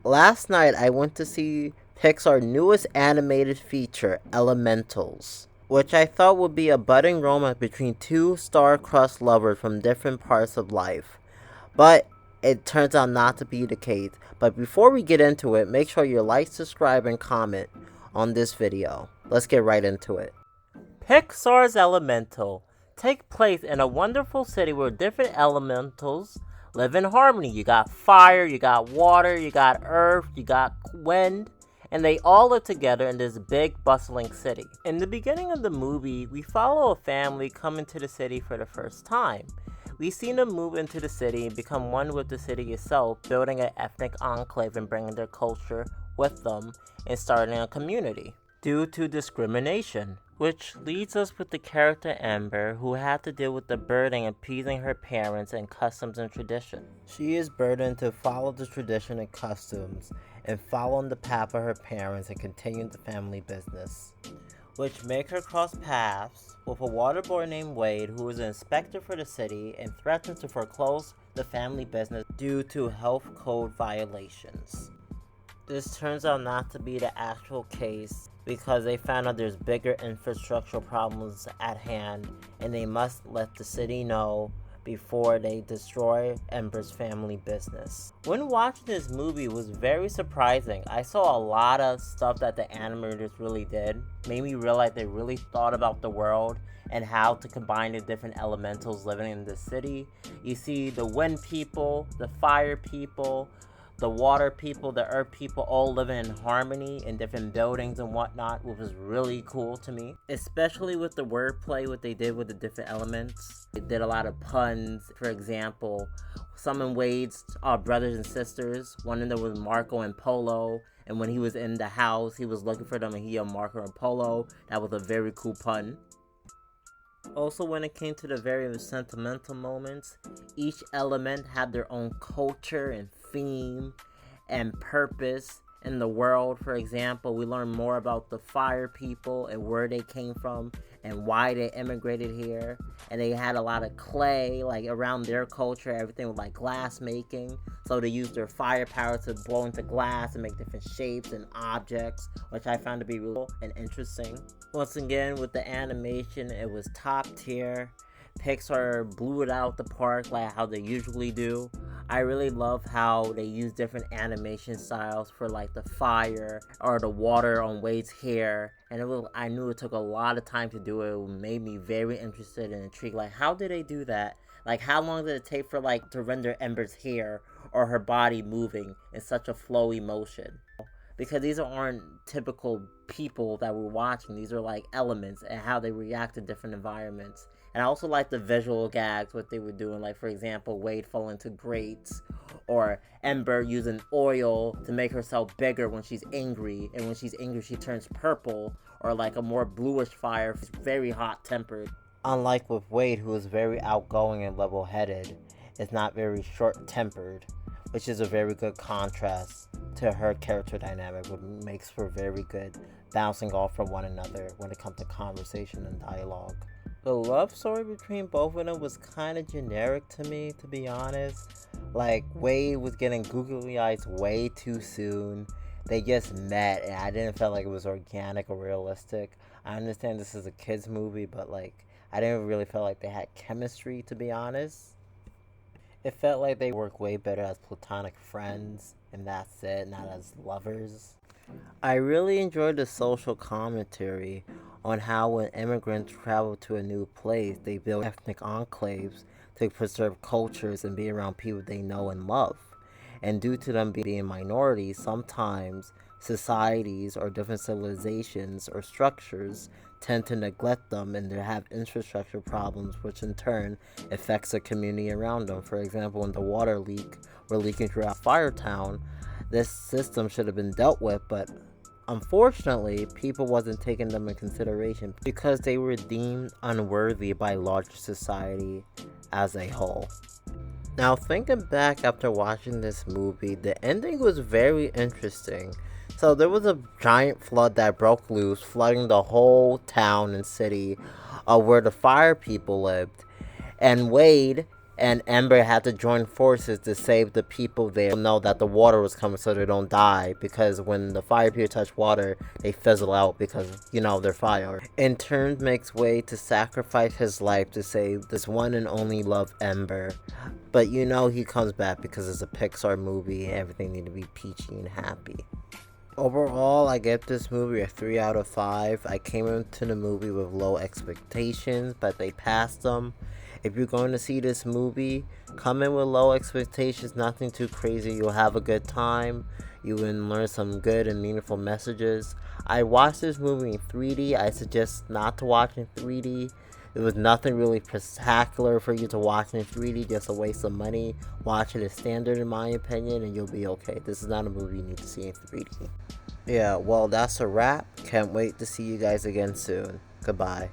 Last night I went to see Pixar's newest animated feature, Elementals, which I thought would be a budding romance between two star-crossed lovers from different parts of life. But it turns out not to be the case. But before we get into it, make sure you like, subscribe, and comment on this video. Let's get right into it. Pixar's Elemental take place in a wonderful city where different elementals live in harmony. You got fire, you got water, you got earth, you got wind, and they all live together in this big bustling city. In the beginning of the movie, we follow a family coming to the city for the first time. We see them move into the city and become one with the city itself, building an ethnic enclave and bringing their culture with them and starting a community. Due to discrimination, which leads us with the character Amber, who had to deal with the burden of appeasing her parents and customs and tradition. She is burdened to follow the tradition and customs and follow in the path of her parents and continue the family business, which make her cross paths with a water boy named Wade, who is an inspector for the city and threatens to foreclose the family business due to health code violations. This turns out not to be the actual case because they found out there's bigger infrastructural problems at hand and they must let the city know before they destroy Ember's family business. When watching this movie, it was very surprising. I saw a lot of stuff that the animators really did. Made me realize they really thought about the world and how to combine the different elementals living in the city. You see the wind people, the fire people, the water people, the earth people, all living in harmony in different buildings and whatnot, which was really cool to me. Especially with the wordplay, what they did with the different elements. They did a lot of puns. For example, some in Wade's brothers and sisters. One of them was Marco and Polo. And when he was in the house, he was looking for them and he yelled Marco and Polo. That was a very cool pun. Also, when it came to the very sentimental moments, each element had their own culture and theme and purpose in the world. For example, we learned more about the fire people and where they came from and why they immigrated here. And they had a lot of clay, like around their culture, everything was like glass making. So they used their fire power to blow into glass and make different shapes and objects, which I found to be really cool and interesting. Once again, with the animation, it was top tier. Pixar blew it out the park like how they usually do. I really love how they use different animation styles for like the fire or the water on Wade's hair. And I knew it took a lot of time to do it. It made me very interested and intrigued. Like, how did they do that? Like, how long did it take for like to render Ember's hair or her body moving in such a flowy motion? Because these aren't typical people that we're watching. These are like elements and how they react to different environments. And I also like the visual gags, what they were doing. Like, for example, Wade falling into grates, or Ember using oil to make herself bigger when she's angry. And when she's angry, she turns purple, or like a more bluish fire, very hot-tempered. Unlike with Wade, who is very outgoing and level-headed, is not very short-tempered, which is a very good contrast to her character dynamic, which makes for very good bouncing off from one another when it comes to conversation and dialogue. The love story between both of them was kind of generic to me, to be honest. Like, Wade was getting googly eyes way too soon. They just met, and I didn't feel like it was organic or realistic. I understand this is a kid's movie, but like, I didn't really feel like they had chemistry, to be honest. It felt like they worked way better as platonic friends, and that's it, not as lovers. I really enjoyed the social commentary on how when immigrants travel to a new place, they build ethnic enclaves to preserve cultures and be around people they know and love. And due to them being minorities, sometimes societies or different civilizations or structures tend to neglect them and they have infrastructure problems, which in turn affects the community around them. For example, when the water leak were leaking throughout Firetown, this system should have been dealt with, but unfortunately, people wasn't taking them in consideration because they were deemed unworthy by larger society as a whole. Now, thinking back after watching this movie, the ending was very interesting. So there was a giant flood that broke loose, flooding the whole town and city where the fire people lived. And Wade and Ember had to join forces to save the people there. Know that the water was coming so they don't die, because when the fire people touch water, they fizzle out because, they're fire. In turn, makes way to sacrifice his life to save this one and only love, Ember. But he comes back because it's a Pixar movie and everything need to be peachy and happy. Overall, I give this movie a 3 out of 5. I came into the movie with low expectations, but they passed them. If you're going to see this movie, come in with low expectations, nothing too crazy. You'll have a good time. You will learn some good and meaningful messages. I watched this movie in 3D. I suggest not to watch in 3D. It was nothing really spectacular for you to watch in 3D, just a waste of money. Watch it as standard in my opinion and you'll be okay. This is not a movie you need to see in 3D. Yeah, well, that's a wrap. Can't wait to see you guys again soon. Goodbye.